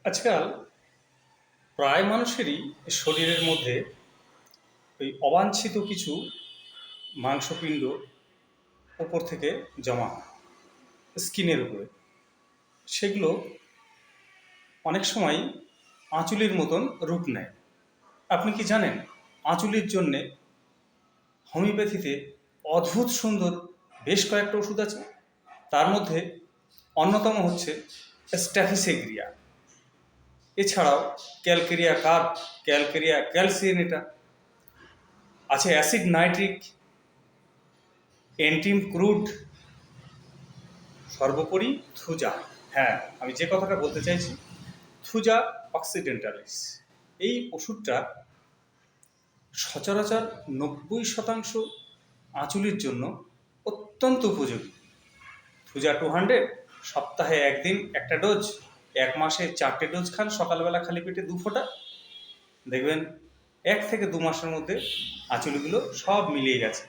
আজকাল প্রায় মানুষেরই শরীরের মধ্যে ওই অবাঞ্ছিত কিছু মাংসপিণ্ড ওপর থেকে জমা হয় স্কিনের উপরে। সেগুলো অনেক সময় আঁচুলির মতন রূপ নেয়। আপনি কি জানেন আঁচুলির জন্যে হোমিওপ্যাথিতে অদ্ভুত সুন্দর বেশ কয়েকটা ওষুধ আছে? তার মধ্যে অন্যতম হচ্ছে স্ট্যাফিসেগ্রিয়া। এছাড়াও ক্যালকেরিয়া কার্ব, ক্যালকেরিয়া ক্যালসিনেটা আছে, অ্যাসিড নাইট্রিক, এন্টিম ক্রুড, সর্বোপরি থুজা। হ্যাঁ, আমি যে কথাটা বলতে চাইছি, থুজা অক্সিডেন্টালিস। এই ওষুধটা সচরাচর 90% আঁচুলির জন্য অত্যন্ত উপযোগী। থুজা 200 সপ্তাহে একদিন একটা ডোজ, 1 মাসে 4টে ডোজ খান, সকালবেলা খালি পেটে 2 ফোঁটা। দেখবেন 1 থেকে 2 মাসের মধ্যে আঁচুলগুলো সব মিলিয়ে গেছে।